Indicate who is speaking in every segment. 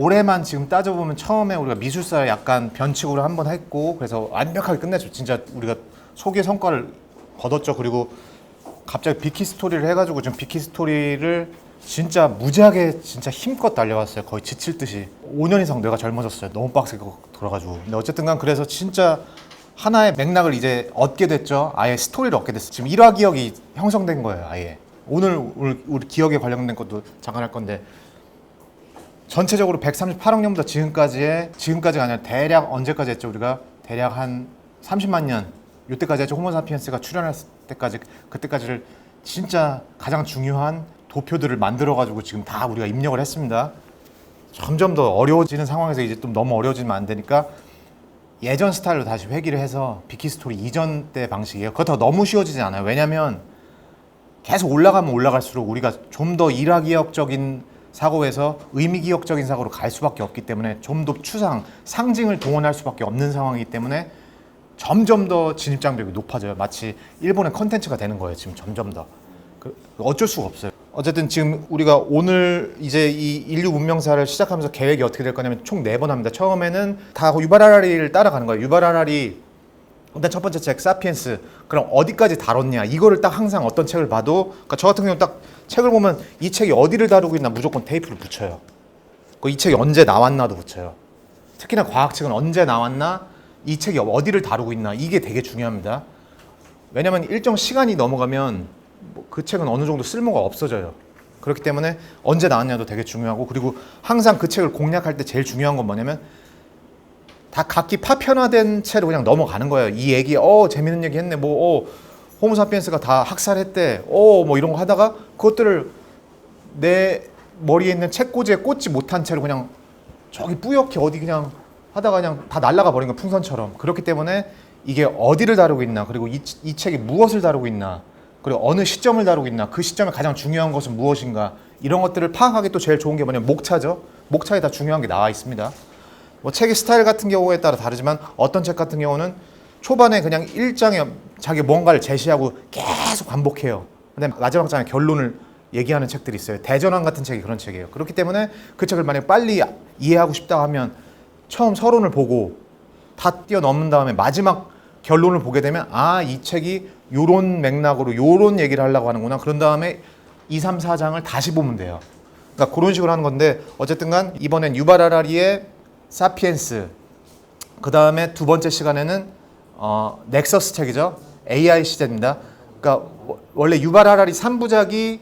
Speaker 1: 올해만 지금 따져보면 처음에 우리가 미술사를 약간 변칙으로 한번 했고 그래서 완벽하게 끝냈죠. 진짜 우리가 소기의 성과를 거뒀죠. 그리고 갑자기 비키 스토리를 해가지고 지금 비키 스토리를 진짜 무지하게 진짜 힘껏 달려왔어요. 거의 지칠 듯이 5년 이상 뇌가 젊어졌어요. 너무 빡세게 돌아가지고. 근데 어쨌든간 그래서 진짜 하나의 맥락을 이제 얻게 됐죠. 아예 스토리를 얻게 됐어요. 지금 1화 기억이 형성된 거예요. 아예 오늘 우리 기억에 관련된 것도 잠깐 할 건데 전체적으로 138억 년부터 지금까지가 아니라 대략 언제까지 했죠? 우리가 대략 한 30만 년 이때까지 했죠. 호모사피엔스가 출현했을 때까지 그때까지를 진짜 가장 중요한 도표들을 만들어가지고 지금 다 우리가 입력을 했습니다. 점점 더 어려워지는 상황에서 이제 좀 너무 어려워지면 안 되니까 예전 스타일로 다시 회귀를 해서 비키 스토리 이전 때 방식이에요. 그렇다고 너무 쉬워지지 않아요. 왜냐하면 계속 올라가면 올라갈수록 우리가 좀 더 일화기억적인 사고에서 의미기억적인 사고로 갈 수밖에 없기 때문에 좀 더 상징을 동원할 수밖에 없는 상황이기 때문에 점점 더 진입장벽이 높아져요. 마치 일본의 컨텐츠가 되는 거예요. 지금 점점 더. 어쩔 수가 없어요. 어쨌든 지금 우리가 오늘 이제 이 인류 문명사를 시작하면서 계획이 어떻게 될 거냐면 총 4번 합니다. 처음에는 다 유발 하라리를 따라가는 거예요. 유발 하라리 일단 첫 번째 책 사피엔스 그럼 어디까지 다뤘냐 이거를 딱 항상 어떤 책을 봐도 그러니까 저 같은 경우는 딱 책을 보면 이 책이 어디를 다루고 있나 무조건 테이프를 붙여요. 이 책이 언제 나왔나도 붙여요. 특히나 과학책은 언제 나왔나 이 책이 어디를 다루고 있나 이게 되게 중요합니다. 왜냐면 일정 시간이 넘어가면 그 책은 어느 정도 쓸모가 없어져요. 그렇기 때문에 언제 나왔냐도 되게 중요하고 그리고 항상 그 책을 공략할 때 제일 중요한 건 뭐냐면 다 각기 파편화된 채로 그냥 넘어가는 거예요. 이 얘기 재밌는 얘기 했네 호모사피엔스가 다 학살했대 뭐 이런 거 하다가 그것들을 내 머리에 있는 책꽂이에 꽂지 못한 채로 그냥 저기 뿌옇게 어디 그냥 하다가 그냥 다 날아가 버린 거 풍선처럼. 그렇기 때문에 이게 어디를 다루고 있나 그리고 이 책이 무엇을 다루고 있나 그리고 어느 시점을 다루고 있나 그 시점에 가장 중요한 것은 무엇인가 이런 것들을 파악하기 또 제일 좋은 게 뭐냐면 목차죠. 목차에 다 중요한 게 나와 있습니다. 뭐 책의 스타일 같은 경우에 따라 다르지만 어떤 책 같은 경우는 초반에 그냥 1장에 자기 뭔가를 제시하고 계속 반복해요. 근데 마지막 장에 결론을 얘기하는 책들이 있어요. 대전환 같은 책이 그런 책이에요. 그렇기 때문에 그 책을 만약에 빨리 이해하고 싶다 하면 처음 서론을 보고 다 뛰어넘는 다음에 마지막 결론을 보게 되면 이 책이 요런 맥락으로 요런 얘기를 하려고 하는구나. 그런 다음에 2, 3, 4장을 다시 보면 돼요. 그러니까 그런 식으로 하는 건데 어쨌든 간 이번엔 유발 하라리의 사피엔스 그 다음에 두 번째 시간에는 넥서스 책이죠. AI 시대입니다. 그러니까 원래 유발 하라리 3부작이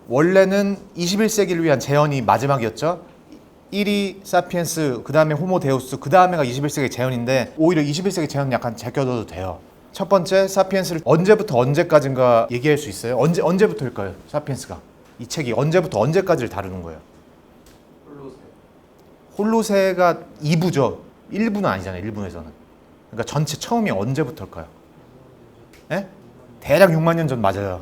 Speaker 1: 원래는 21세기를 위한 재현이 마지막이었죠. 1위 사피엔스, 그 다음에 호모 데우스, 그 다음에가 21세기 재현인데 오히려 21세기 재현은 약간 제껴둬도 돼요. 첫 번째 사피엔스를 언제부터 언제까지인가 얘기할 수 있어요? 언제부터일까요? 사피엔스가 이 책이 언제부터 언제까지를 다루는 거예요? 홀로세가 2부죠. 1부는 아니잖아요. 1부에서는. 그러니까 전체 처음이 언제부터일까요? 예? 대략 6만 년 전 맞아요.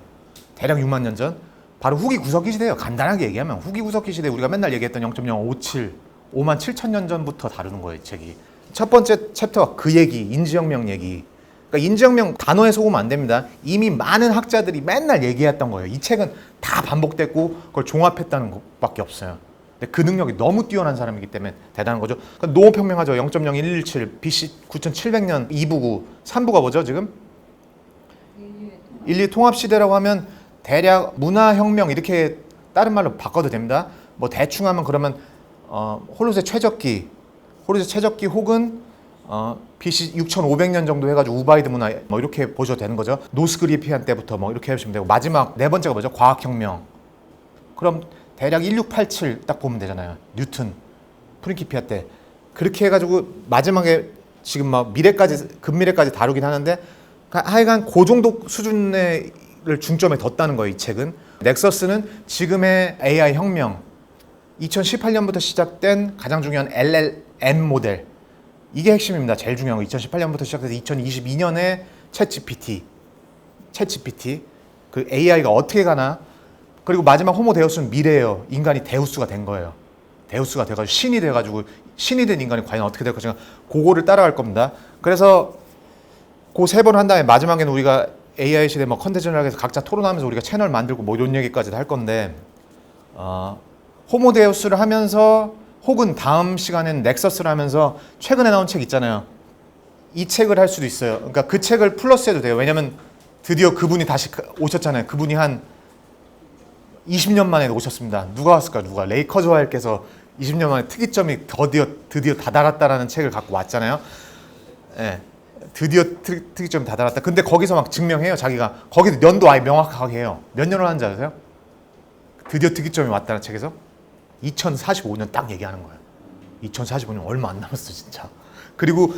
Speaker 1: 대략 6만 년 전. 바로 후기 구석기 시대예요. 간단하게 얘기하면 후기 구석기 시대 우리가 맨날 얘기했던 0.057, 5만 7천 년 전부터 다루는 거예요. 이 책이. 첫 번째 챕터가 그 얘기, 인지혁명 얘기. 그러니까 인지혁명 단어에 속으면 안 됩니다. 이미 많은 학자들이 맨날 얘기했던 거예요. 이 책은 다 반복됐고 그걸 종합했다는 것밖에 없어요. 근데 그 능력이 너무 뛰어난 사람이기 때문에 대단한 거죠. 그러니까 농업혁명하죠. 0.0117, BC 9700년 2부고 3부가 뭐죠 지금? 인류 통합시대라고 하면 대략 문화혁명 이렇게 다른 말로 바꿔도 됩니다. 뭐 대충 하면 그러면 홀로세 최적기 혹은 BC 6500년 정도 해가지고 우바이드 문화 뭐 이렇게 보셔도 되는 거죠. 노스그리피안 때부터 뭐 이렇게 하시면 되고 마지막 네 번째가 뭐죠? 과학혁명. 그럼 대략 1687 딱 보면 되잖아요. 뉴턴, 프린키피아 때 그렇게 해가지고 마지막에 지금 막 미래까지 근미래까지 다루긴 하는데 하여간 그 정도 수준의 를 중점에 뒀다는 거예요. 이 책은. 넥서스는 지금의 AI 혁명 2018년부터 시작된 가장 중요한 LLM 모델 이게 핵심입니다. 제일 중요한 거 2018년부터 시작해서 2022년에 챗GPT 그 AI가 어떻게 가나 그리고 마지막 호모 데우스는 미래예요. 인간이 데우스가 된 거예요. 데우스가 돼가지고 신이 된 인간이 과연 어떻게 될 것인가 그거를 따라갈 겁니다. 그래서 그 세 번 한 다음에 마지막에는 우리가 AI 시대 뭐 컨텐츠를 해서 각자 토론하면서 우리가 채널 만들고 뭐 이런 얘기까지도 할 건데 호모 데우스를 하면서 혹은 다음 시간엔 넥서스를 하면서 최근에 나온 책 있잖아요. 이 책을 할 수도 있어요. 그러니까 그 책을 플러스해도 돼요. 왜냐면 드디어 그분이 다시 오셨잖아요. 그분이 한 20년 만에 오셨습니다. 누가 왔을까? 누가? 레이커즈 와일께서 20년 만에 특이점이 드디어 다다랐다라는 책을 갖고 왔잖아요. 예, 드디어 특이점이 다다랐다. 근데 거기서 막 증명해요. 자기가 거기도 년도 아예 명확하게 해요. 몇 년을 하는지 아세요? 드디어 특이점이 왔다는 책에서 2045년 딱 얘기하는 거예요. 2045년 얼마 안 남았어 진짜. 그리고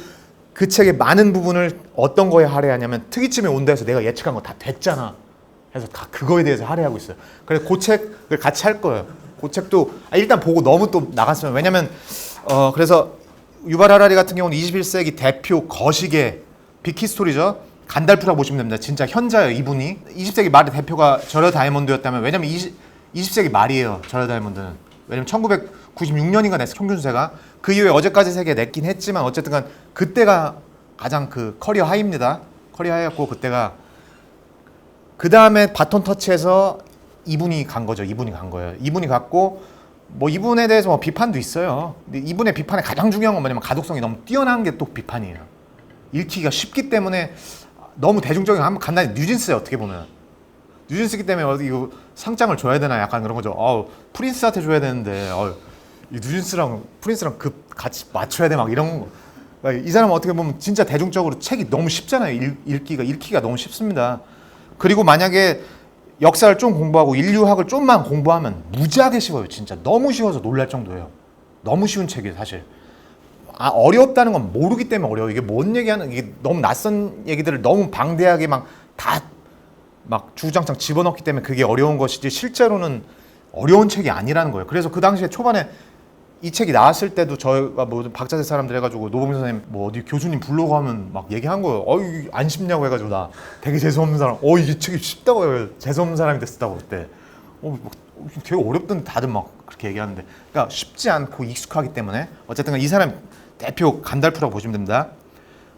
Speaker 1: 그 책의 많은 부분을 어떤 거에 할애하냐면 특이점이 온다 해서 내가 예측한 거 다 됐잖아 해서 다 그거에 대해서 할애하고 있어요. 그래서 그 책을 같이 할 거예요. 그 책도 일단 보고 너무 또 나갔으면, 왜냐면 그래서 유발 하라리 같은 경우는 21세기 대표 거시계 빅히스토리죠. 간달프라고 보시면 됩니다. 진짜 현자예요. 이분이 20세기 말의 대표가 저러 다이아몬드였다면, 왜냐면 20세기 말이에요. 저러 다이아몬드는. 왜냐면 1996년인가 냈어, 평균세가. 그 이후에 어제까지 세계 냈긴 했지만 어쨌든 간 그때가 가장 그 커리어 하이입니다. 커리어 하이였고, 그때가 그 다음에 바톤 터치해서 이분이 간 거죠. 이분이 간 거예요. 이분이 갔고, 뭐 이분에 대해서 뭐 비판도 있어요. 근데 이분의 비판의 가장 중요한 건 뭐냐면 가독성이 너무 뛰어난 게 또 비판이에요. 읽기가 쉽기 때문에 너무 대중적인, 한번 간단히 뉴진스에 어떻게 보면 뉴진스기 때문에 어디 이거 상장을 줘야 되나 약간 그런 거죠. 프린스한테 줘야 되는데 이 뉴진스랑 프린스랑 급 같이 맞춰야 돼 막 이런 거. 그러니까 이 사람은 어떻게 보면 진짜 대중적으로 책이 너무 쉽잖아요. 읽기가 너무 쉽습니다. 그리고 만약에 역사를 좀 공부하고 인류학을 좀만 공부하면 무지하게 쉬워요. 진짜 너무 쉬워서 놀랄 정도예요. 너무 쉬운 책이에요, 사실. 어렵다는 건 모르기 때문에 어려워. 이게 뭔 얘기하는, 이게 너무 낯선 얘기들을 너무 방대하게 막 주구장창 집어넣기 때문에 그게 어려운 것이지, 실제로는 어려운 책이 아니라는 거예요. 그래서 그 당시에 초반에 이 책이 나왔을 때도 저희가 뭐 박자재 사람들 해가지고 노봉민 선생님 뭐 어디 교수님 불러고 하면 막 얘기한 거예요. 이게 안 쉽냐고 해가지고 나 되게 재수없는 사람. 이 책이 쉽다고 해요. 재수없는 사람이 쓰다고 그때. 되게 어렵던데 다들 막 그렇게 얘기하는데. 그러니까 쉽지 않고 익숙하기 때문에 어쨌든 이 사람 대표 간달프라고 보시면 됩니다.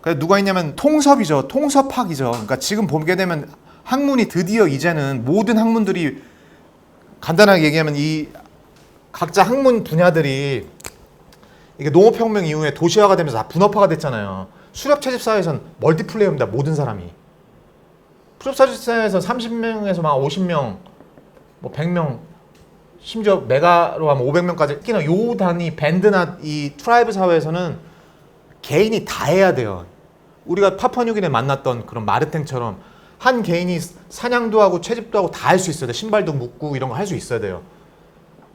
Speaker 1: 그래서 누가 있냐면 통섭이죠. 통섭학이죠. 그러니까 지금 보게 되면 학문이 드디어 이제는 모든 학문들이 간단하게 얘기하면 이 각자 학문 분야들이 이게 농업혁명 이후에 도시화가 되면서 다 분업화가 됐잖아요. 수렵채집 사회에서는 멀티플레이어입니다. 모든 사람이. 수렵채집 사회에서 30명에서 막 50명, 뭐 100명, 심지어 메가로 하면 500명까지. 특히나 요 단위 밴드나 이 트라이브 사회에서는 개인이 다 해야 돼요. 우리가 파푸아뉴기니에 만났던 그런 마르탱처럼 한 개인이 사냥도 하고 채집도 하고 다 할 수 있어야 돼요. 신발도 묶고 이런 거 할 수 있어야 돼요.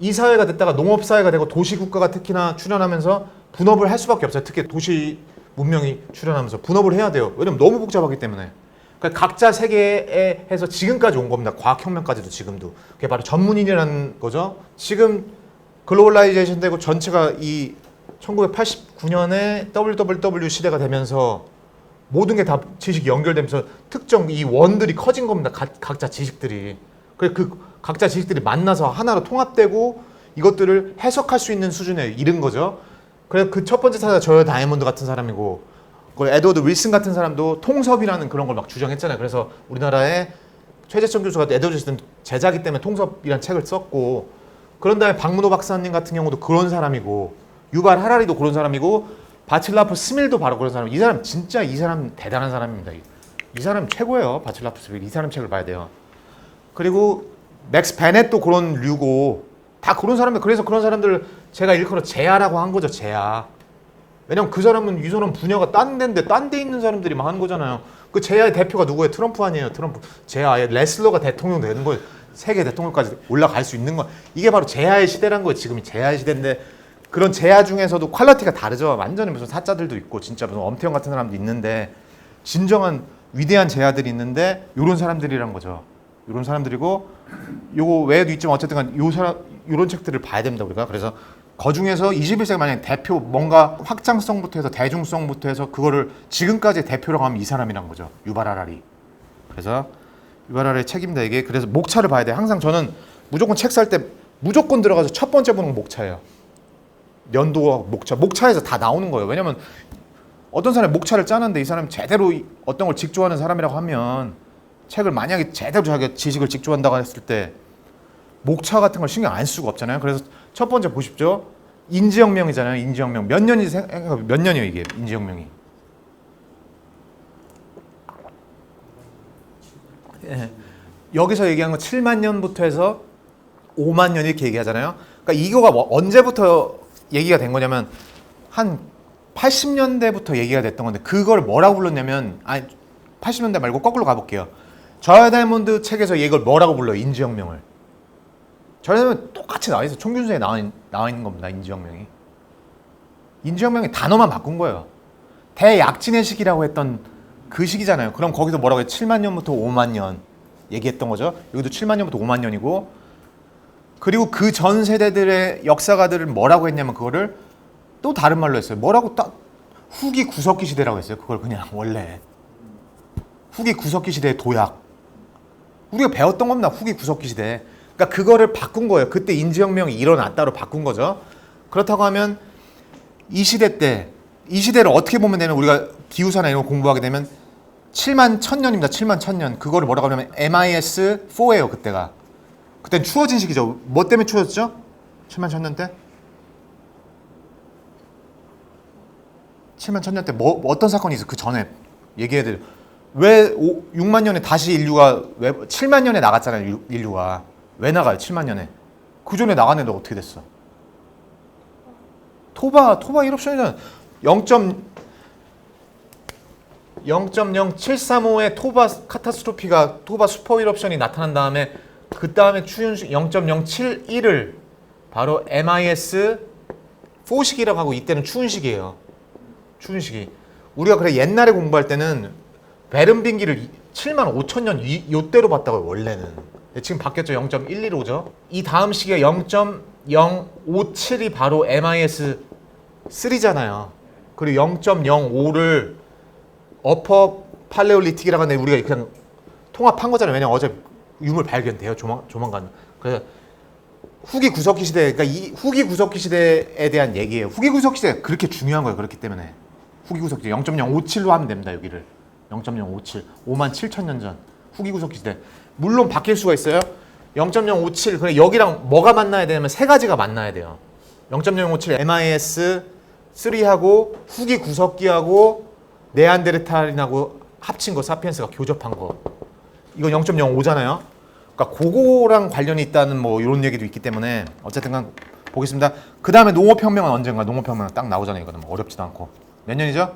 Speaker 1: 이 사회가 됐다가 농업사회가 되고 도시국가가 특히나 출현하면서 분업을 할 수밖에 없어요. 특히 도시 문명이 출현하면서 분업을 해야 돼요. 왜냐면 너무 복잡하기 때문에. 그러니까 각자 세계에 해서 지금까지 온 겁니다. 과학혁명까지도 지금도. 그게 바로 전문인이라는 거죠. 지금 글로벌라이제이션 되고 전체가 이 1989년에 WWW 시대가 되면서 모든 게 다 지식이 연결되면서 특정 이 원들이 커진 겁니다. 각자 지식들이. 그 각자 지식들이 만나서 하나로 통합되고 이것들을 해석할 수 있는 수준에 이른 거죠. 그래서 그 첫 번째 사례가 저요 다이아몬드 같은 사람이고, 그 에드워드 윌슨 같은 사람도 통섭이라는 그런 걸 막 주장했잖아요. 그래서 우리나라의 최재천 교수가 에드워드 윌슨 제자기 때문에 통섭이라는 책을 썼고, 그런 다음에 박문호 박사님 같은 경우도 그런 사람이고, 유발 하라리도 그런 사람이고, 바칠라프 스밀도 바로 그런 사람. 이 사람 진짜 이 사람 대단한 사람입니다. 이 사람 최고예요. 바칠라프 스밀. 이 사람 책을 봐야 돼요. 그리고 맥스 베넷도 그런 류고, 다 그런 사람들. 그래서 그런 사람들 제가 일컬어 제아라고 한 거죠. 제아. 왜냐면 그 사람은 이 사람 분야가 딴 데인데 딴 데 있는 사람들이 막 하는 거잖아요. 그 제아의 대표가 누구예요? 트럼프 아니에요. 트럼프. 제아의 레슬러가 대통령 되는 거예요. 세계 대통령까지 올라갈 수 있는 거. 이게 바로 제아의 시대란 거예요. 지금이 제아의 시대인데, 그런 제아 중에서도 퀄리티가 다르죠. 완전히 무슨 사자들도 있고 진짜 무슨 엄태영 같은 사람도 있는데, 진정한 위대한 제아들이 있는데 요런 사람들이란 거죠. 요런 사람들이고, 요거 외에도 있지만 어쨌든 간 요런 책들을 봐야 됩니다, 우리가. 그래서 그 중에서 21세기 만약에 대표 뭔가 확장성부터 해서 대중성부터 해서 그거를 지금까지 대표라고 하면 이 사람이란 거죠. 유발 하라리. 그래서 유발 하라리의 책입니다, 이게. 그래서 목차를 봐야 돼요. 항상 저는 무조건 책 살 때 무조건 들어가서 첫 번째 보는 건 목차예요. 연도와 목차에서 다 나오는 거예요. 왜냐면 어떤 사람이 목차를 짜는데 이 사람이 제대로 어떤 걸 직조하는 사람이라고 하면, 책을 만약에 제대로 자기가 지식을 직조한다고 했을 때 목차 같은 걸 신경 안 쓸 수가 없잖아요. 그래서 첫 번째 보십시오. 인지혁명이잖아요. 인지혁명. 몇 년인지 생각해보세요. 몇 년이에요 이게 인지혁명이. 예. 여기서 얘기한 거 7만 년부터 해서 5만 년 이렇게 얘기하잖아요. 그러니까 이거가 뭐 언제부터 얘기가 된 거냐면 한 80년대부터 얘기가 됐던 건데 그걸 뭐라고 불렀냐면 아니 80년대 말고 거꾸로 가볼게요. 저야 다이아몬드 책에서 이걸 뭐라고 불러요? 인지혁명을. 저야 다이아몬드 똑같이 나와 있어. 총균서에 나와 있는 겁니다. 인지혁명이. 인지혁명이 단어만 바꾼 거예요. 대약진의 시기라고 했던 그 시기잖아요. 그럼 거기서 뭐라고 해요? 7만 년부터 5만 년 얘기했던 거죠. 여기도 7만 년부터 5만 년이고 그리고 그 전 세대들의 역사가들은 뭐라고 했냐면 그거를 또 다른 말로 했어요. 뭐라고 딱 후기 구석기 시대라고 했어요. 그걸 그냥 원래 후기 구석기 시대의 도약. 우리가 배웠던 겁니다. 후기 구석기 시대. 그러니까 그거를 바꾼 거예요. 그때 인지혁명이 일어났다로 바꾼 거죠. 그렇다고 하면 이 시대 때 이 시대를 어떻게 보면 되면 우리가 기후사나 이런 거 공부하게 되면 7만 1000년입니다. 7만 1000년. 그거를 뭐라고 하냐면 MIS4예요. 그때가. 그땐 추워진 시기죠. 뭐 때문에 추워졌죠? 7만 1000년 때? 7만 1000년 때 뭐 어떤 사건이 있어? 그 전에 얘기해 드려. 왜 6만 년에 다시 인류가 왜 7만 년에 나갔잖아요. 인류가. 왜 나가요? 7만 년에. 그 전에 나갔는데 어떻게 됐어? 토바 1옵션이잖아. 0.0735의 토바 카타스트로피가 토바 슈퍼 1옵션이 나타난 다음에 그 다음에 추윤식 0.071을 바로 MIS4 시기라고 하고 이때는 추운식이에요. 추운식이. 우리가 그래 옛날에 공부할 때는 베른빈기를 7만 5천 년 요때로 봤다고요. 원래는. 지금 바뀌었죠. 0.115죠. 이 다음 시기가 0.057이 바로 MIS3잖아요. 그리고 0.05를 어퍼 팔레올리틱이라고 하는데 우리가 그냥 통합한 거잖아요. 왜냐면 어제 유물 발견돼요. 조만간. 그래서 후기 구석기 시대, 그러니까 이 후기 구석기 시대에 대한 얘기예요. 후기 구석기 시대가 그렇게 중요한 거예요. 그렇기 때문에 후기 구석기 시대 0.057로 하면 됩니다. 여기를 0.057, 5만 7천 년 전 후기 구석기 시대. 물론 바뀔 수가 있어요. 0.057, 그래 여기랑 뭐가 만나야 되냐면 세 가지가 만나야 돼요. 0.057 MIS3하고 후기 구석기하고 네안데르탈인하고 합친 거, 사피엔스가 교접한 거. 이건 0.05잖아요. 그러니까 그거랑 관련이 있다는 뭐 이런 얘기도 있기 때문에 어쨌든 간 보겠습니다. 그 다음에 농업혁명은 언젠가? 농업혁명은 딱 나오잖아요. 이거는 뭐 어렵지도 않고. 몇 년이죠?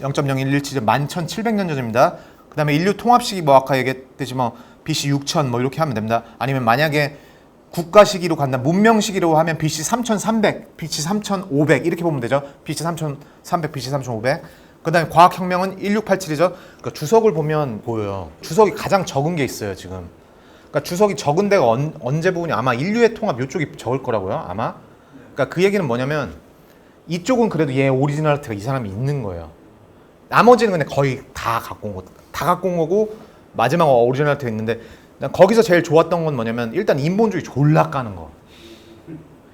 Speaker 1: 0.0117, 11,700년 전입니다. 그 다음에 인류 통합시기 뭐 아까 얘기했듯이 뭐 BC 6000 뭐 이렇게 하면 됩니다. 아니면 만약에 국가 시기로 간다, 문명 시기로 하면 BC 3300, BC 3500 이렇게 보면 되죠. BC 3300, BC 3500. 그 다음에 과학혁명은 1687이죠. 그러니까 주석을 보면 보여요. 주석이 가장 적은 게 있어요, 지금. 그러니까 주석이 적은 데가 언제 부분이 아마 인류의 통합 이쪽이 적을 거라고요, 아마. 그러니까 그 얘기는 뭐냐면 이쪽은 그래도 얘 오리지널리티가 이 사람이 있는 거예요. 나머지는 근데 거의 다 갖고 온 거, 다 갖고 온 거고 마지막 오리지널리티가 있는데 난 거기서 제일 좋았던 건 뭐냐면 일단 인본주의 졸라 까는 거.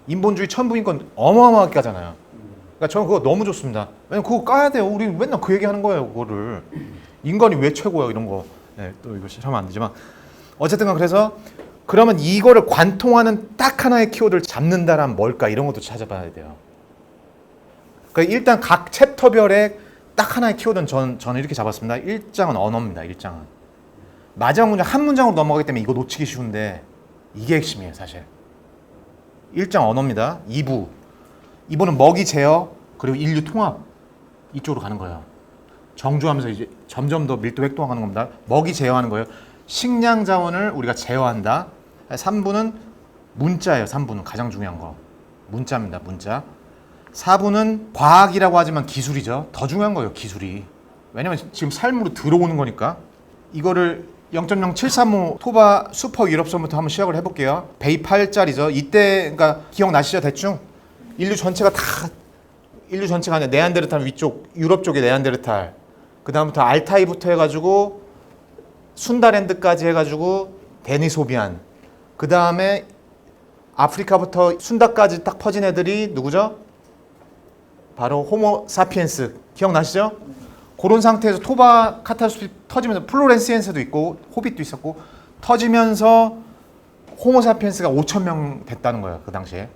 Speaker 1: 인본주의 천부인권 어마어마하게 까잖아요. 그러니까 저는 그거 너무 좋습니다. 왜냐면 그거 까야 돼요. 우리 맨날 그 얘기 하는 거예요. 그거를. 인간이 왜 최고야 이런 거. 네, 또 이거 하면 안 되지만 어쨌든 그래서 그러면 이거를 관통하는 딱 하나의 키워드를 잡는다란 뭘까 이런 것도 찾아봐야 돼요. 그러니까 일단 각 챕터별에 딱 하나의 키워드는 저는 이렇게 잡았습니다. 1장은 언어입니다. 1장은. 마지막 문장 한 문장으로 넘어가기 때문에 이거 놓치기 쉬운데 이게 핵심이에요. 사실. 1장 언어입니다. 2부는 먹이 제어 그리고 인류 통합 이쪽으로 가는 거예요. 정주하면서 이제 점점 더 밀도 획동하는 겁니다. 먹이 제어하는 거예요. 식량 자원을 우리가 제어한다. 3부는 문자예요. 3부는 가장 중요한 거. 문자입니다. 문자. 4부는 과학이라고 하지만 기술이죠. 더 중요한 거예요. 기술이. 왜냐면 지금 삶으로 들어오는 거니까. 이거를 0.0735 토바 슈퍼 유럽선부터 한번 시작을 해볼게요. 베이 8짜리죠. 이때 그러니까 기억나시죠? 대충? 인류 전체가 아니라 네안데르탈 위쪽 유럽 쪽에 네안데르탈 그 다음부터 알타이부터 해가지고 순다랜드까지 해가지고 데니소비안 그 다음에 아프리카부터 순다까지 딱 퍼진 애들이 누구죠? 바로 호모 사피엔스 기억나시죠? 그런 상태에서 토바 카타스트로피 터지면서 플로렌시엔스도 있고 호빗도 있었고 터지면서 호모 사피엔스가 5,000명 됐다는 거예요. 그 당시에.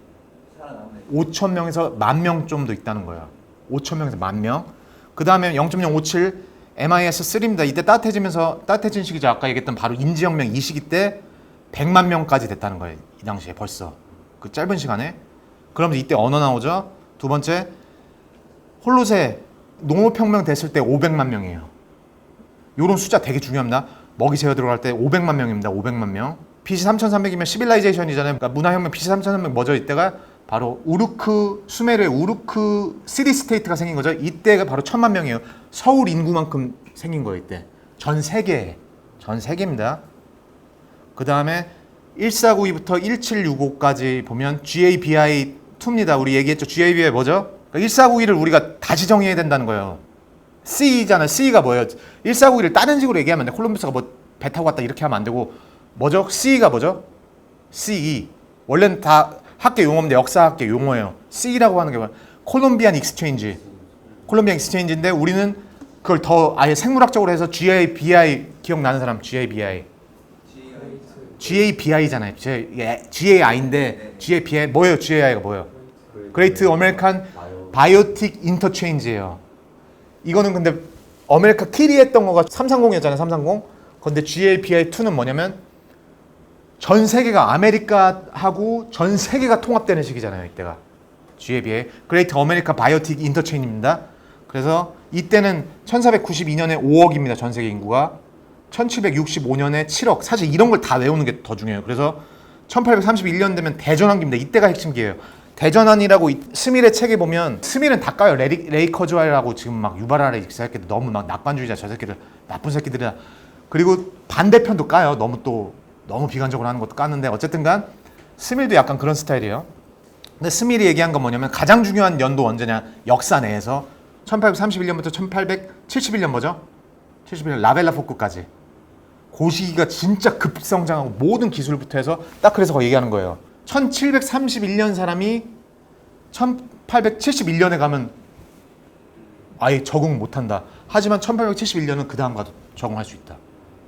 Speaker 1: 5,000명에서 10,000명 정도 있다는 거예요. 5,000명에서 10,000명. 그 다음에 0.057 MIS3입니다. 이때 따뜻해진 시기죠. 아까 얘기했던 바로 인지혁명 이 시기 때 100만 명까지 됐다는 거예요. 이 당시에 벌써. 그 짧은 시간에. 그러면 이때 언어 나오죠. 두 번째, 홀로세 농업혁명 됐을 때 500만 명이에요. 요런 숫자 되게 중요합니다. 먹이 재어 들어갈 때 500만 명입니다. 500만 명. BC 3300이면 시빌라이제이션이잖아요. 그러니까 문화혁명 BC 3300 뭐죠? 이때가 바로 수메르의 우르크 시티 스테이트가 생긴 거죠. 이때가 바로 1,000만 명이에요. 서울 인구만큼 생긴 거예요. 이때. 전 세계입니다. 그 다음에 1492부터 1765까지 보면 GABI2입니다. 우리 얘기했죠. GABI 뭐죠? 그러니까 1492를 우리가 다시 정의해야 된다는 거예요. C잖아요. C가 뭐예요? 1491을 다른 식으로 얘기하면 안 돼. 콜럼버스가 뭐 배 타고 갔다 이렇게 하면 안 되고 뭐죠? C가 뭐죠? CE. 원래는 다 학계 용어인데 역사학계 용어예요. C라고 하는 게 뭐야? 콜롬비안 익스체인지인데 우리는 그걸 더 아예 생물학적으로 해서 GABI 기억나는 사람? GABI잖아요. GAI인데 GABI 뭐예요? GAI가 뭐예요? 그레이트 아메리칸 바이오틱 인터체인지예요. 이거는 근데 아메리카 키리 했던 거가 330이었잖아요. 330. 근데 GABI2는 뭐냐면 전 세계가 아메리카하고 전 세계가 통합되는 시기잖아요. 이때가. GABI. 그레이트 아메리카 바이오틱 인터체인지입니다. 그래서 이때는 1492년에 5억입니다. 전 세계 인구가. 1765년에 7억. 사실 이런 걸 다 외우는 게 더 중요해요. 그래서 1831년 되면 대전환기입니다. 이때가 핵심 기회예요. 대전환이라고 스밀의 책에 보면 스밀은 다 까요. 레이 커즈웰하고 지금 막 유발하래 이 새끼들 너무 막 낙관주의자 저 새끼들 나쁜 새끼들이야. 그리고 반대편도 까요. 너무 비관적으로 하는 것도 까는데 어쨌든간 스밀도 약간 그런 스타일이에요. 근데 스밀이 얘기한 건 뭐냐면 가장 중요한 연도 언제냐? 역사 내에서 1831년부터 1871년 뭐죠? 71년 라벨라 포크까지. 그 시기가 진짜 급성장하고 모든 기술부터 해서 딱 그래서 거기 얘기하는 거예요. 1731년 사람이 1871년에 가면 아예 적응 못한다. 하지만 1871년은 그 다음 가도 적응할 수 있다.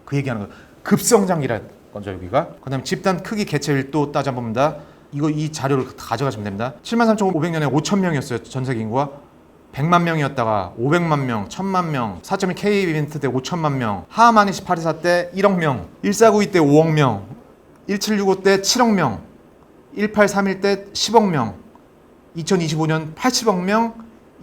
Speaker 1: 그 얘기하는 거예요. 급성장이라는 거죠 여기가. 그 다음에 집단 크기 개체를 또 따져봅니다. 이 자료를 가져가시면 됩니다. 73,500년에 5,000명이었어요. 전 세계 인구가. 100만 명이었다가 500만 명, 1000만 명, 4.1K 이벤트 때 5천만 명, 하하마니 1824 때 1억 명, 1492 때 5억 명, 1765 때 7억 명, 1831 때 10억 명, 2025년 80억 명,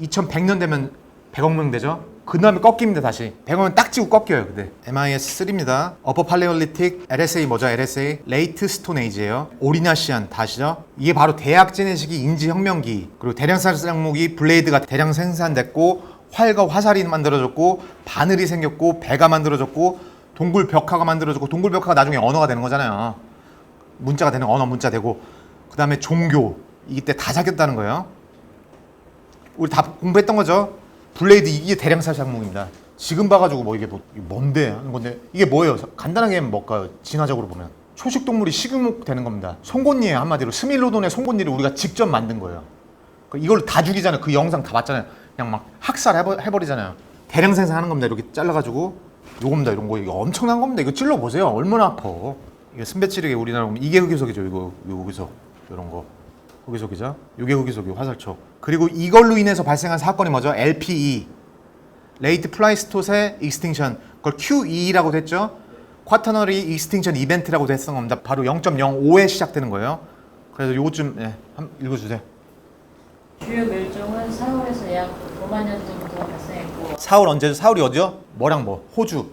Speaker 1: 2100년 되면 100억 명 되죠. 그 다음에 꺾입니다. 다시 100억은 딱 지고 꺾여요. 근데 MIS3입니다. 어퍼 팔레올리틱 LSA 뭐죠? LSA 레이트 스톤 에이지예요. 오리나시안 다 아시죠? 이게 바로 대학 제네식이 인지혁명기, 그리고 대량 살상무기 블레이드가 대량 생산됐고 활과 화살이 만들어졌고 바늘이 생겼고 배가 만들어졌고 동굴 벽화가 만들어졌고 동굴 벽화가 나중에 언어가 되는 거잖아요. 문자가 되는 언어 문자 되고 그 다음에 종교 이때 다 사귀었다는 거예요. 우리 다 공부했던 거죠. 블레이드 이게 대량 살상무기입니다. 지금 봐가지고 뭐 이게 뭔데 하는 건데 이게 뭐예요? 간단하게 하면 뭘까요? 진화적으로 보면 초식 동물이 식용목 되는 겁니다. 송곳니예요. 한마디로 스밀로돈의 송곳니를 우리가 직접 만든 거예요. 이걸 다 죽이잖아요. 그 영상 다 봤잖아요. 그냥 막 학살해버리잖아요. 대량 생산하는 겁니다. 이렇게 잘라가지고 요겁니다. 이런 거 이거 엄청난 겁니다. 이거 찔러 보세요. 얼마나 아파. 이게 순배치르기 우리나라 보면 이게 흑유석이죠. 이거 흑유석 이런 거. 흑유석이죠. 이게 흑유석이 화살촉. 그리고 이걸로 인해서 발생한 사건이 뭐죠? LPE, 레이트 플라이스토세 익스팅션. 그걸 QE라고 했죠. 쿼터너리 익스팅션 이벤트라고 했던 겁니다. 바로 0.05에 시작되는 거예요. 그래서 요것 좀 한번 읽어주세요.
Speaker 2: 주요 멸종은 4월에서 약 5만 년 전부터 발생했고
Speaker 1: 4월 언제죠? 4월이 어디요? 뭐랑 뭐? 호주.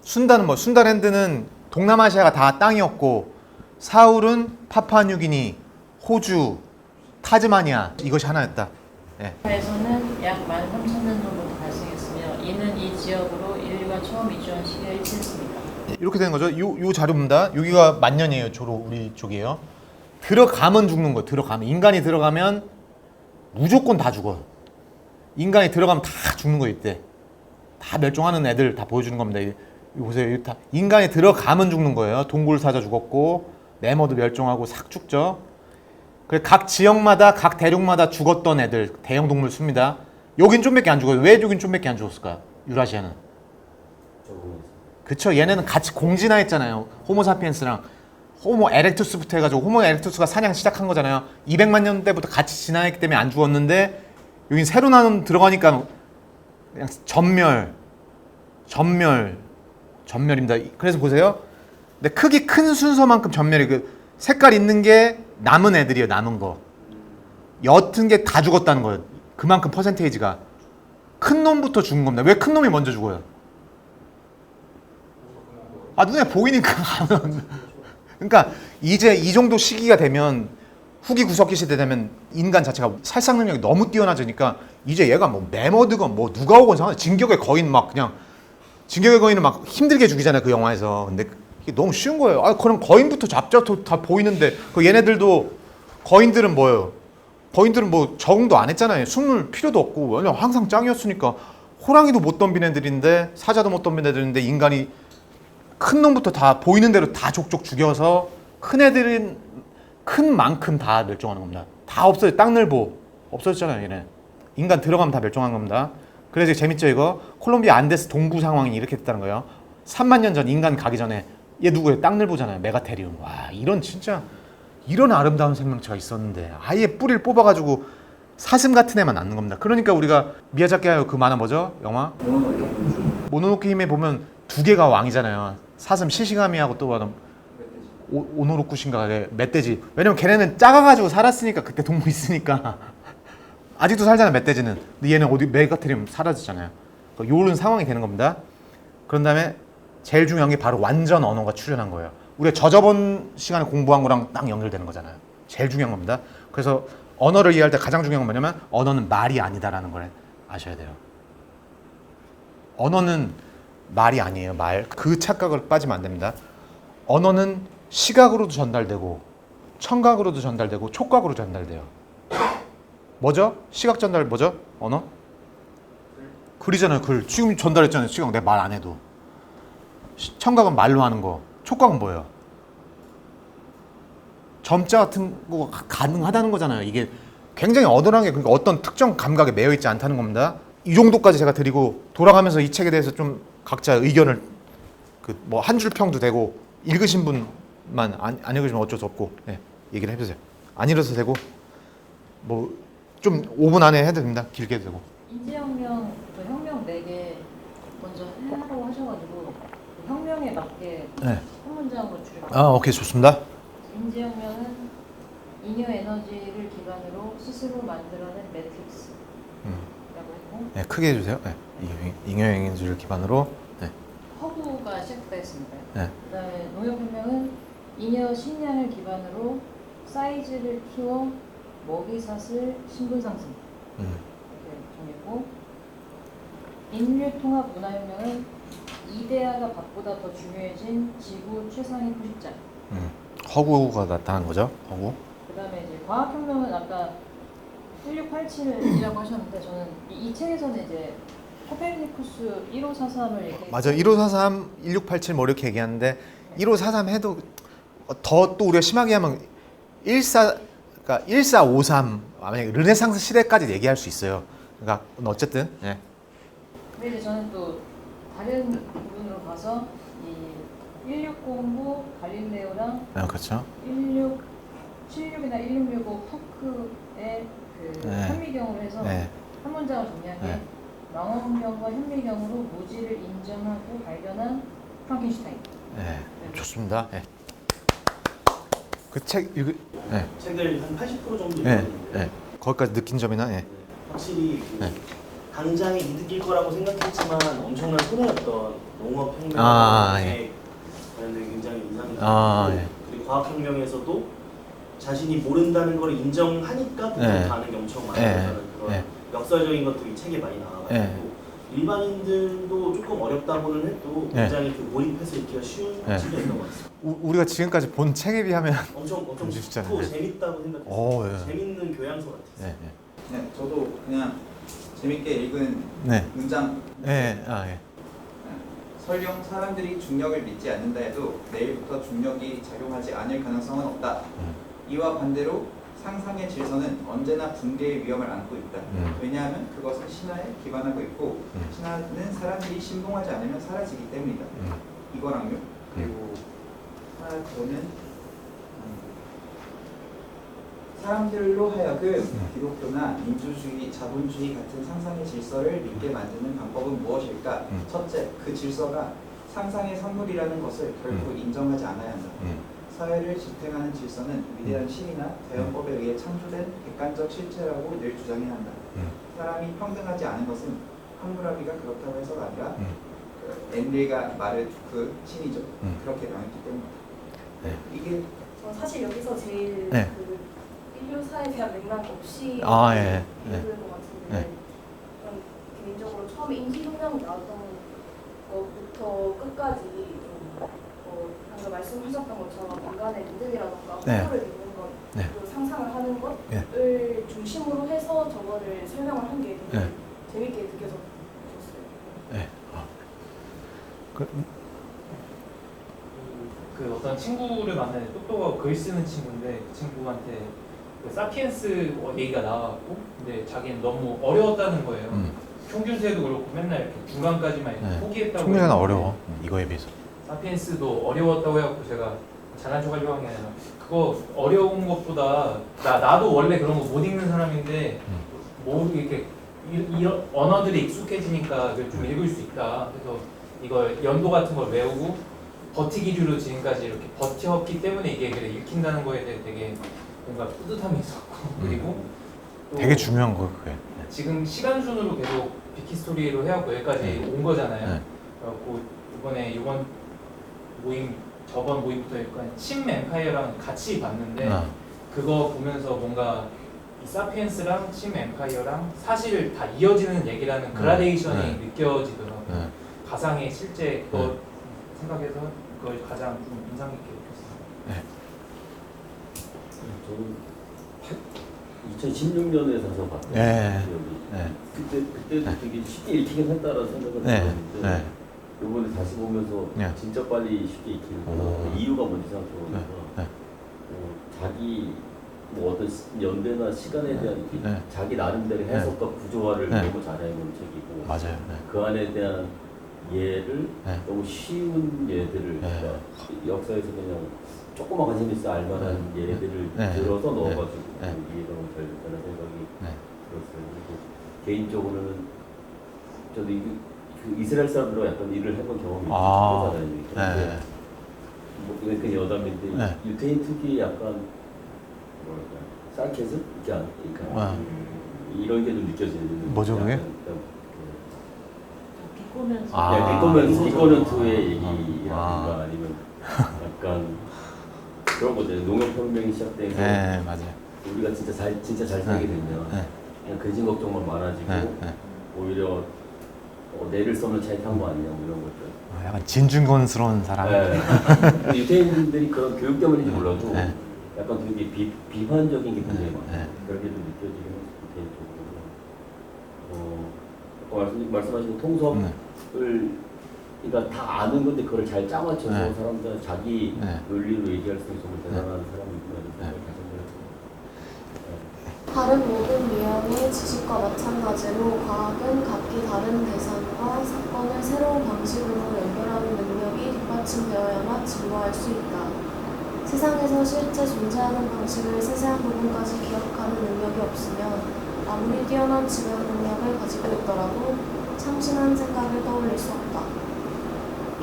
Speaker 1: 순다는 뭐? 순다랜드는 동남아시아가 다 땅이었고 사울은 파푸아뉴기니, 호주, 타즈마니아 이것이 하나였다.
Speaker 2: 에서는 약 13,000년 전부터 발생했으며 이는 이 지역으로 인류가 처음 이주한 시기와 일치했습니다.
Speaker 1: 이렇게 되는 거죠. 요 자료입니다. 여기가 만년이에요. 주로 우리 쪽이에요. 들어가면 죽는 거예요. 들어가면 인간이 들어가면 무조건 다 죽어요. 인간이 들어가면 다 죽는 거예요. 이때 다 멸종하는 애들 다 보여주는 겁니다. 이거 보세요. 다 인간이 들어가면 죽는 거예요. 동굴 사자 죽었고 매머도 멸종하고 싹 죽죠. 각 지역마다 각 대륙마다 죽었던 애들 대형 동물 수입니다. 여긴 좀 밖에 안 죽어요. 왜 여긴 좀 밖에 안 죽었을까요? 유라시아는. 그쵸. 얘네는 같이 공진화했잖아요. 호모사피엔스랑. 호모 에렉투스부터 해가지고 호모 에렉투스가 사냥 시작한 거잖아요. 200만 년 때부터 같이 진화했기 때문에 안 죽었는데 여기 새로 나온 들어가니까 그냥 전멸입니다. 그래서 보세요. 근데 크기 큰 순서만큼 전멸이 그 색깔 있는 게 남은 애들이에요. 남은 거. 옅은 게 다 죽었다는 거예요. 그만큼 퍼센테이지가 큰 놈부터 죽은 겁니다. 왜 큰 놈이 먼저 죽어요? 아 눈에 보이니까. 그러니까 이제 이 정도 시기가 되면 후기 구석기 시대 되면 인간 자체가 살상 능력이 너무 뛰어나지니까 이제 얘가 뭐 매머드건 뭐 누가 오건 상관없어. 진격의 거인 막 그냥 진격의 거인은 막 힘들게 죽이잖아요 그 영화에서. 근데 이게 너무 쉬운 거예요. 아 그럼 거인부터 잡자 다 보이는데 그 얘네들도 거인들은 뭐예요? 거인들은 뭐 적응도 안 했잖아요. 숨을 필요도 없고 왜냐면 항상 짱이었으니까. 호랑이도 못 덤빈 애들인데 사자도 못 덤빈 애들인데 인간이 큰 놈부터 다 보이는 대로 다 족족 죽여서 큰 애들은 큰 만큼 다 멸종하는 겁니다. 다 없어요. 땅늘보 없어졌잖아요. 얘네 인간 들어가면 다 멸종한 겁니다. 그래서 재밌죠 이거. 콜롬비아 안데스 동부 상황이 이렇게 됐다는 거예요. 3만 년 전 인간 가기 전에 얘 누구예요? 땅늘보잖아요. 메가테리움. 와 이런 진짜 이런 아름다운 생명체가 있었는데 아예 뿌리를 뽑아가지고 사슴 같은 애만 낳는 겁니다. 그러니까 우리가 미야자키 하요 그 만화 뭐죠? 영화? 모노노케 힘에 보면 두 개가 왕이잖아요. 사슴 시시가미하고 또 오노로쿠신가 멧돼지. 왜냐면 걔네는 작아가지고 살았으니까 그때 동물 있으니까 아직도 살잖아 멧돼지는. 근데 얘는 어디 메가테리움 사라지잖아요. 요런 상황이 되는 겁니다. 그런 다음에 제일 중요한 게 바로 완전 언어가 출현한 거예요. 우리가 저번 시간에 공부한 거랑 딱 연결되는 거잖아요. 제일 중요한 겁니다. 그래서 언어를 이해할 때 가장 중요한 건 뭐냐면 언어는 말이 아니다라는 걸 아셔야 돼요. 언어는 말이 아니에요. 말. 그 착각을 빠지면 안 됩니다. 언어는 시각으로도 전달되고 청각으로도 전달되고 촉각으로 전달돼요. 뭐죠? 시각 전달 뭐죠? 언어? 글이잖아요. 글. 지금 전달했잖아요. 시각 내가 말 안 해도. 청각은 말로 하는 거. 촉각은 뭐예요? 점자 같은 거 가능하다는 거잖아요. 이게 굉장히 어눌하게 그러니까 어떤 특정 감각에 매여 있지 않다는 겁니다. 이 정도까지 제가 드리고 돌아가면서 이 책에 대해서 좀 각자 의견을 그 뭐 한 줄 평도 되고 읽으신 분만 안 읽으시면 어쩔 수 없고 네, 얘기를 해보세요. 안 읽어도 되고 뭐 좀 5분 안에 해도 됩니다. 길게 해도 되고.
Speaker 2: 인지혁명 그 혁명 4개 먼저 하라고 하셔가지고 그 혁명에 맞게
Speaker 1: 네.
Speaker 2: 한 문장으로 줄여.
Speaker 1: 아 오케이 좋습니다.
Speaker 2: 인지혁명은 잉여 에너지를 기반으로 스스로 만들어낸 매트릭스라고 했고
Speaker 1: 네, 크게 해주세요. 네. 잉여행위를 기반으로. 네.
Speaker 2: 허구가 시작됐습니다.
Speaker 1: 네.
Speaker 2: 그다음에 농협혁명은 잉여 식량을 기반으로 사이즈를 키워 먹이사슬 신분 상승 이렇게 정했고 인류통합문화혁명은 이데아가 밥보다 더 중요해진 지구 최상위 포식자.
Speaker 1: 허구가 나타난 거죠. 허구.
Speaker 2: 그다음에 이제 과학혁명은 아까 1687이라고 하셨는데 저는 이 책에서는 이제 코페르니쿠스 1543을 이렇게
Speaker 1: 맞아. 1543, 1687 뭐 이렇게 얘기하는데 1543 해도 더 또 우리가 심하게 하면 1453 만약에 르네상스 시대까지 얘기할 수 있어요. 그러니까 어쨌든 예.
Speaker 2: 근데 이제 저는 또 다른 부분으로 봐서 이 1609 갈릴레오랑
Speaker 1: 그렇죠.
Speaker 2: 76이나 1665 포크의 그
Speaker 1: 네.
Speaker 2: 현미경으로 해서
Speaker 1: 네.
Speaker 2: 한 문장을 정리한 게
Speaker 1: 네.
Speaker 2: 망원경과 현미경으로 무지를 인정하고 발견한 프랑켄슈타인.
Speaker 1: 네. 좋습니다. 예. 그 책 읽 네.
Speaker 3: 책을 한 80% 정도
Speaker 1: 네.
Speaker 3: 읽었는데
Speaker 1: 네. 거기까지 느낀 점이나 예.
Speaker 3: 확실히 그
Speaker 1: 네.
Speaker 3: 당장에 이득일 거라고 생각했지만 엄청난 손해였던 농업혁명에
Speaker 1: 예.
Speaker 3: 관련된 굉장히 인상이
Speaker 1: 예.
Speaker 3: 그리고 과학혁명에서도 자신이 모른다는 걸 인정하니까 그걸 가는 게 엄청 많다는 그런 역사적인 것들이 책에 많이 나와가지고 일반인들도 조금 어렵다고는 해도 굉장히 그 몰입해서 읽기가 쉬운 책이었던 것 같습니다.
Speaker 1: 우리가 지금까지 본 책에 비하면
Speaker 3: 엄청
Speaker 1: 쉽잖아요.
Speaker 3: 좋고 재밌다고 생각했어요.
Speaker 1: 예.
Speaker 3: 재밌는 교양서 같았어요.
Speaker 4: 네, 저도 그냥 재밌게 읽은
Speaker 1: 네.
Speaker 4: 문장.
Speaker 1: 예. 아 예.
Speaker 4: 설령 사람들이 중력을 믿지 않는다 해도 내일부터 중력이 작용하지 않을 가능성은 없다. 이와 반대로 상상의 질서는 언제나 붕괴의 위험을 안고 있다. 왜냐하면 그것은 신화에 기반하고 있고 신화는 사람들이 신봉하지 않으면 사라지기 때문이다. 이거랑요. 그리고 하나 더는 사람들로 하여금 기독교나 민주주의, 자본주의 같은 상상의 질서를 믿게 만드는 방법은 무엇일까? 첫째, 그 질서가 상상의 산물이라는 것을 결코 인정하지 않아야 한다. 사회를 지탱하는 질서는 위대한 신이나 대헌법에 의해 창조된 객관적 실체라고 늘 주장해야 한다. 사람이 평등하지 않은 것은 함무라비가 그렇다고 해서가 아니라 엔리가 마르투크 신이죠. 그렇게 명했기 때문이다. 이게
Speaker 5: 사실 여기서 제일
Speaker 1: 네.
Speaker 5: 그 인류사에 대한 맥락 없이 읽은
Speaker 1: 아, 예.
Speaker 5: 것 같은데
Speaker 1: 네.
Speaker 5: 저는 개인적으로 처음에 인지혁명이 나왔던 것부터 끝까지 좀 방금 말씀하셨던 것처럼 인간의 믿음이라던가
Speaker 1: 네.
Speaker 5: 호소를 믿는 것,
Speaker 1: 네.
Speaker 5: 그리고 상상을 하는 것을
Speaker 1: 네.
Speaker 5: 중심으로 해서 저거를 설명을 한 게 되게
Speaker 1: 네.
Speaker 5: 재밌게 느껴졌어요.
Speaker 1: 네.
Speaker 6: 그 어떤 친구를 만났는데 똑똑하고 글 쓰는 친구인데 그 친구한테 그 사피엔스 얘기가 나왔고 근데 자기는 너무 어려웠다는 거예요. 평균세도 그렇고 맨날 이렇게 중간까지만 이렇게
Speaker 1: 네.
Speaker 6: 포기했다고.
Speaker 1: 총리가
Speaker 6: 했는데
Speaker 1: 어려워. 이거에 비해서.
Speaker 6: 사피엔스도 어려웠다고 해갖고 제가 잘난 척하려고 한 게 아니라 그거 어려운 것보다 나도 원래 그런 거 못 읽는 사람인데 뭐 이렇게 이런 언어들이 익숙해지니까 그걸 좀 읽을 수 있다. 그래서 이걸 연도 같은 걸 외우고 버티기류로 지금까지 이렇게 버텼기 때문에 이게 그래 읽힌다는 거에 대해 되게 뭔가 뿌듯함이 있었고 그리고 또
Speaker 1: 되게 중요한 거 그게.
Speaker 6: 지금 시간 순으로 계속 비키스토리로 해갖고 여기까지 온 거잖아요.
Speaker 1: 네.
Speaker 6: 그래갖고 이번 모임 저번 모임부터 약간 침 엠파이어랑 같이 봤는데 그거 보면서 뭔가 이 사피엔스랑 침 엠파이어랑 사실 다 이어지는 얘기라는 그라데이션이 느껴지더라고요. 가상의 실제 그거 생각해서 그걸 가장 좀 인상 깊게 느꼈어요.
Speaker 7: 저는 2016년에 가서 봤거든요.
Speaker 1: 네.
Speaker 7: 그때도 되게 쉽게 읽히긴 했다라는 생각을 했는데 이번에 다시 보면서 진짜 빨리 쉽게 읽히는 이유가 뭔지 생각해보니까 자기 뭐 어떤 연대나 시간에 대한 자기 나름대로 해석과 구조화를 너무 잘해놓은 책이고
Speaker 1: 맞아요.
Speaker 7: 그 안에 대한 예를 너무 쉬운 예들을 그러니까 역사에서 그냥 조그만 관심 있어 알만한 예들을 들어서 넣어가지고 이해가 너무 잘 됐다는 생각이 들었어요. 그리고 개인적으로는 저도 그 이스라엘 사람들과 약간 일을 해본 경험이 있잖아요. 이건 그 여담인데 유태인 특유의 약간 뭐랄까 사이키즘? 그러니까 이런 게 좀 느껴지는.
Speaker 1: 뭐죠 그게?
Speaker 7: 비꼬멘트의 얘기라든가 아니면 약간 그런 거죠. 농업혁명이 시작되고
Speaker 1: 맞아요.
Speaker 7: 우리가 진짜 잘 살게 되면 그냥 근심 걱정만 많아지고 오히려 내를 써는 차에 탄 거 아니냐 뭐 이런 것들.
Speaker 1: 약간 진중권스러운 사람.
Speaker 7: 유태인들이 그런 교육 때문인지 몰라도 약간 되게 비판적인 게 굉장히 많아요. 그런 게 좀 느껴지긴 했어요. 개인적으로. 말씀하신 통섭을 그러니까 다 아는 건데 그걸 잘 짜맞춰서 사람들 자기 논리로 얘기할 수 있는 정말 대단한 사람이구나 이런 생각을 다시 한번 했습니다.
Speaker 8: 다른 모든 유형의 지식과 마찬가지로 과학은 각기 다른 대상과 사건을 새로운 방식으로 연결하는 능력이 뒷받침되어야만 진보할 수 있다. 세상에서 실제 존재하는 방식을 세세한 부분까지 기억하는 능력이 없으면 아무리 뛰어난 지각 능력을 가지고 있더라도 참신한 생각을 떠올릴 수 없다.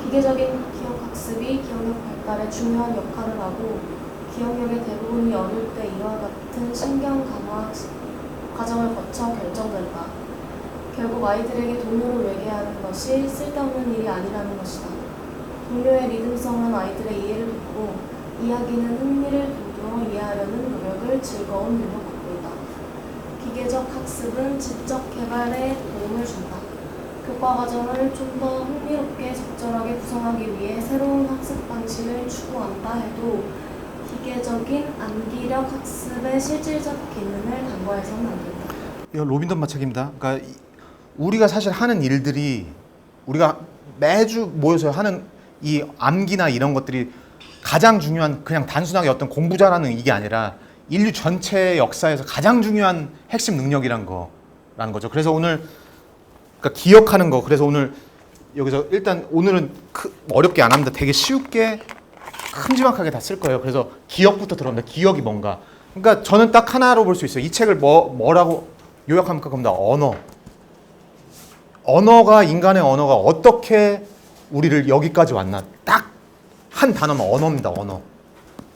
Speaker 8: 기계적인 기억학습이 기억력 발달에 중요한 역할을 하고 기억력의 대부분이 어릴 때 이와 같은 신경 강화 과정을 거쳐 결정된다. 결국 아이들에게 동요를 외계하는 것이 쓸데없는 일이 아니라는 것이다. 동요의 리듬성은 아이들의 이해를 돕고 이야기는 흥미를 돋워 이해하려는 노력을 즐거운 일로 바꾼다. 기계적 학습은 지적 개발에 도움을 준다. 교과 과정을 좀 더 흥미롭게 적절하게 구성하기 위해 새로운 학습 방식을 추구한다 해도 기계적인 암기력 학습의 실질적 기능을 간과해서는 안 된다.
Speaker 1: 이거 로빈덤바 책입니다. 그러니까 우리가 사실 하는 일들이 우리가 매주 모여서 하는 이 암기나 이런 것들이 가장 중요한 그냥 단순하게 어떤 공부 잘하는 이게 아니라 인류 전체의 역사에서 가장 중요한 핵심 능력이라는 거죠. 그래서 오늘 그러니까 기억하는 거. 그래서 오늘 여기서 일단 오늘은 어렵게 안 합니다. 되게 쉽게 큼지막하게 다 쓸 거예요. 그래서 기억부터 들어옵니다. 기억이 뭔가. 그러니까 저는 딱 하나로 볼 수 있어요. 이 책을 뭐라고 요약합니까? 그럼 다 언어. 언어가 인간의 언어가 어떻게 우리를 여기까지 왔나? 딱 한 단어면 언어입니다. 언어.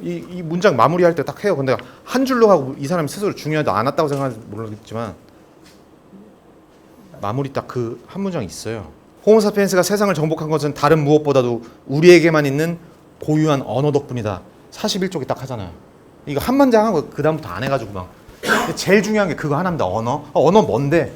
Speaker 1: 이 문장 마무리할 때 딱 해요. 근데 한 줄로 하고 이 사람이 스스로 중요하지 않았다고 생각하는지 모르겠지만 마무리 딱 그 한 문장이 있어요. 호모사피엔스가 세상을 정복한 것은 다른 무엇보다도 우리에게만 있는 고유한 언어 덕분이다. 41쪽에 딱 하잖아요. 이거 한 문장 하고 그 다음부터 안 해가지고 막. 근데 제일 중요한 게 그거 하나입니다. 언어. 언어 뭔데?